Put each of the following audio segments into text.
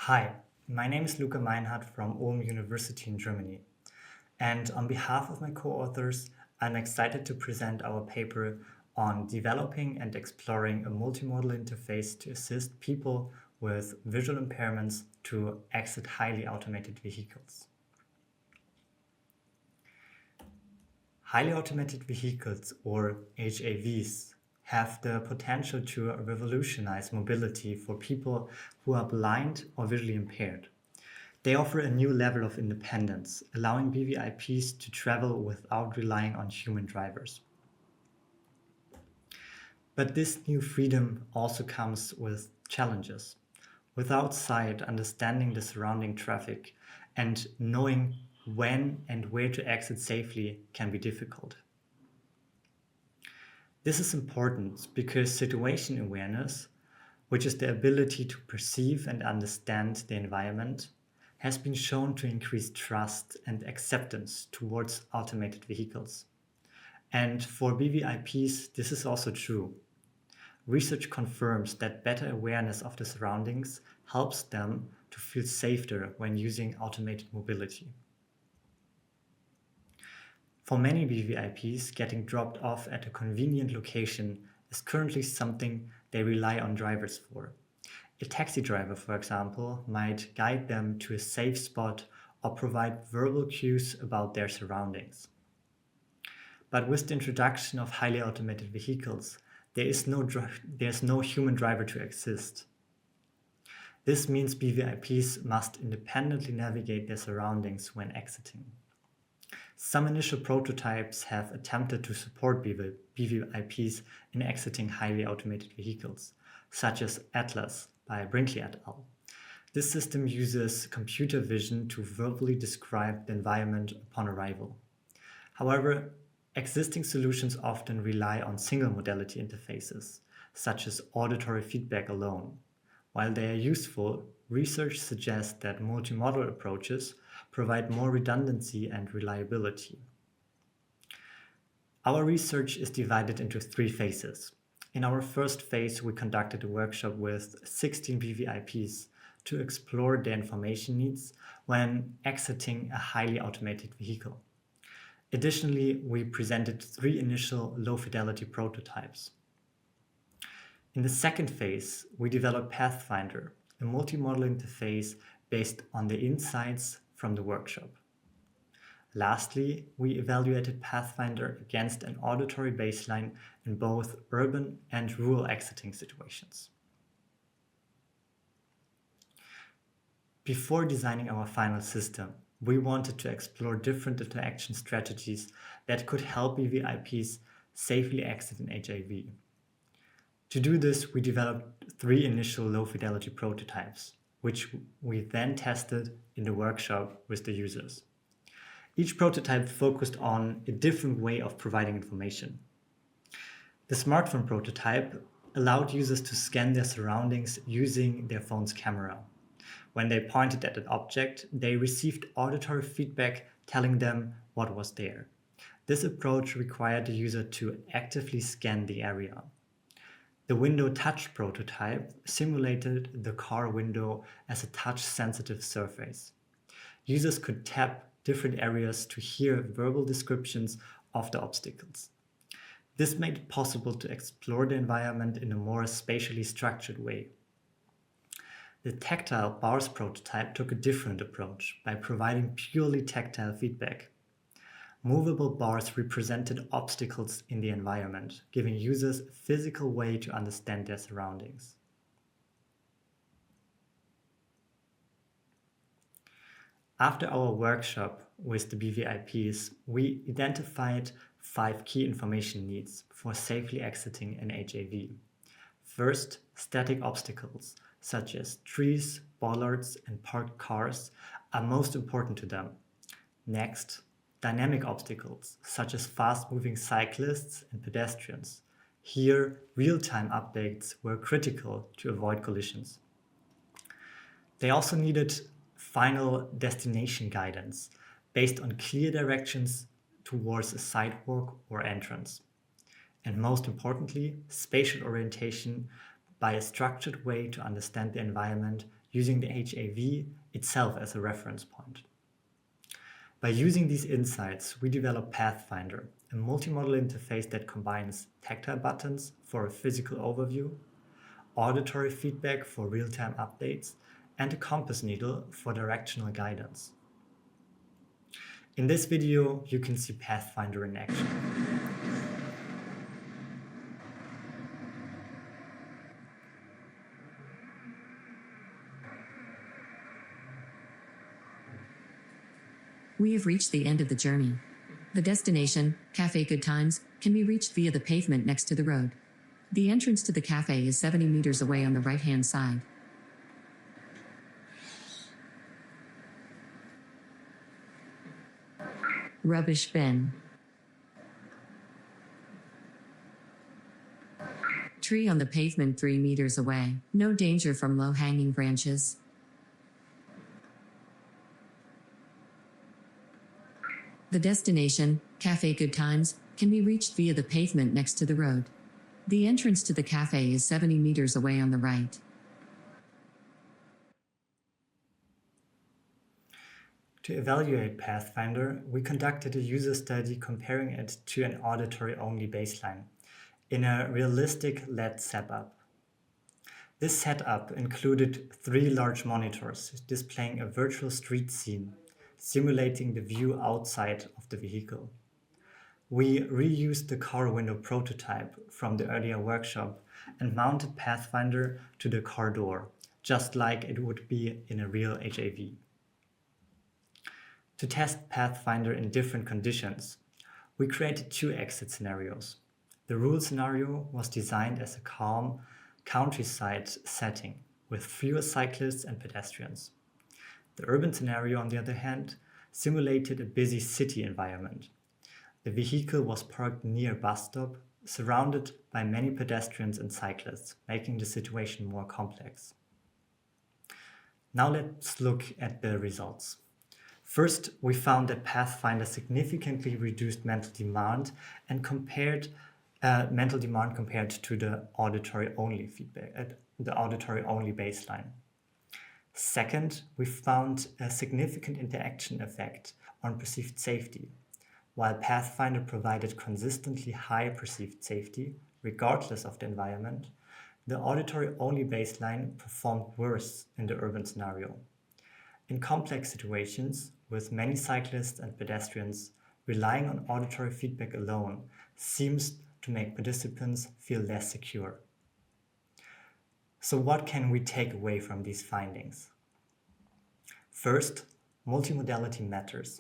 Hi, my name is Luca-Maxim from Ulm University in Germany, and on behalf of my co-authors, I'm excited to present our paper on developing and exploring a multimodal interface to assist people with visual impairments to exit highly automated vehicles. Highly automated vehicles, or HAVs, have the potential to revolutionize mobility for people who are blind or visually impaired. They offer a new level of independence, allowing BVIPs to travel without relying on human drivers. But this new freedom also comes with challenges. Without sight, understanding the surrounding traffic and knowing when and where to exit safely can be difficult. This is important because situation awareness, which is the ability to perceive and understand the environment, has been shown to increase trust and acceptance towards automated vehicles. And for BVIPs, this is also true. Research confirms that better awareness of the surroundings helps them to feel safer when using automated mobility. For many BVIPs, getting dropped off at a convenient location is currently something they rely on drivers for. A taxi driver, for example, might guide them to a safe spot or provide verbal cues about their surroundings. But with the introduction of highly automated vehicles, there's no human driver to assist. This means BVIPs must independently navigate their surroundings when exiting. Some initial prototypes have attempted to support BVIPs in exiting highly automated vehicles, such as Atlas by Brinkley et al. This system uses computer vision to verbally describe the environment upon arrival. However, existing solutions often rely on single modality interfaces, such as auditory feedback alone. While they are useful, research suggests that multimodal approaches provide more redundancy and reliability. Our research is divided into 3 phases. In our first phase, we conducted a workshop with 16 BVIPs to explore their information needs when exiting a highly automated vehicle. Additionally, we presented 3 initial low-fidelity prototypes. In the second phase, we developed PathFinder, a multimodal interface based on the insights from the workshop. Lastly, we evaluated PathFinder against an auditory baseline in both urban and rural exiting situations. Before designing our final system, we wanted to explore different interaction strategies that could help BVIPs safely exit an HAV. To do this, we developed 3 initial low-fidelity prototypes, which we then tested in the workshop with the users. Each prototype focused on a different way of providing information. The smartphone prototype allowed users to scan their surroundings using their phone's camera. When they pointed at an object, they received auditory feedback telling them what was there. This approach required the user to actively scan the area. The window touch prototype simulated the car window as a touch-sensitive surface. Users could tap different areas to hear verbal descriptions of the obstacles. This made it possible to explore the environment in a more spatially structured way. The tactile bars prototype took a different approach by providing purely tactile feedback. Movable bars represented obstacles in the environment, giving users a physical way to understand their surroundings. After our workshop with the BVIPs, we identified 5 key information needs for safely exiting an HAV. First, static obstacles, such as trees, bollards, and parked cars, are most important to them. Next, dynamic obstacles, such as fast-moving cyclists and pedestrians. Here, real-time updates were critical to avoid collisions. They also needed final destination guidance based on clear directions towards a sidewalk or entrance. And most importantly, spatial orientation by a structured way to understand the environment using the HAV itself as a reference point. By using these insights, we developed PathFinder, a multimodal interface that combines tactile buttons for a physical overview, auditory feedback for real-time updates, and a compass needle for directional guidance. In this video, you can see PathFinder in action. We have reached the end of the journey. The destination, Cafe Good Times, can be reached via the pavement next to the road. The entrance to the cafe is 70 meters away on the right-hand side. Rubbish bin. Tree on the pavement 3 meters away. No danger from low-hanging branches. The destination, Cafe Good Times, can be reached via the pavement next to the road. The entrance to the cafe is 70 meters away on the right. To evaluate PathFinder, we conducted a user study comparing it to an auditory-only baseline in a realistic LED setup. This setup included 3 large monitors displaying a virtual street scene, simulating the view outside of the vehicle. We reused the car window prototype from the earlier workshop and mounted PathFinder to the car door, just like it would be in a real HAV. To test PathFinder in different conditions, we created 2 exit scenarios. The rule scenario was designed as a calm countryside setting with fewer cyclists and pedestrians. The urban scenario, on the other hand, simulated a busy city environment. The vehicle was parked near a bus stop, surrounded by many pedestrians and cyclists, making the situation more complex. Now let's look at the results. First, we found that PathFinder significantly reduced mental demand compared to the auditory-only feedback, the auditory-only baseline. Second, we found a significant interaction effect on perceived safety. While PathFinder provided consistently high perceived safety, regardless of the environment, the auditory-only baseline performed worse in the urban scenario. In complex situations, with many cyclists and pedestrians, relying on auditory feedback alone seems to make participants feel less secure. So what can we take away from these findings? First, multimodality matters.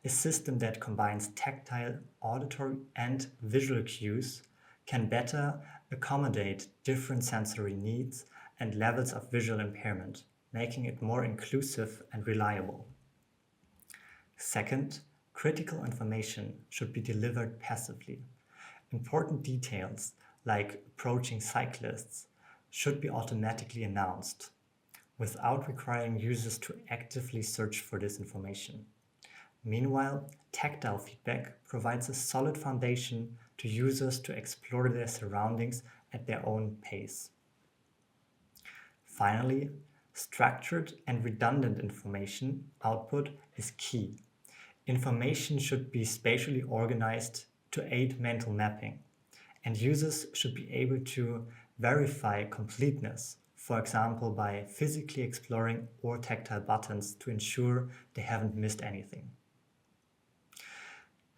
A system that combines tactile, auditory, and visual cues can better accommodate different sensory needs and levels of visual impairment, making it more inclusive and reliable. Second, critical information should be delivered passively. Important details, like approaching cyclists, should be automatically announced, without requiring users to actively search for this information. Meanwhile, tactile feedback provides a solid foundation to users to explore their surroundings at their own pace. Finally, structured and redundant information output is key. Information should be spatially organized to aid mental mapping, and users should be able to verify completeness, for example by physically exploring or tactile buttons to ensure they haven't missed anything.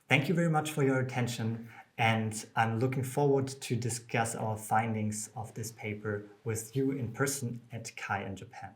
Thank you very much for your attention, and I'm looking forward to discuss our findings of this paper with you in person at CHI in Japan.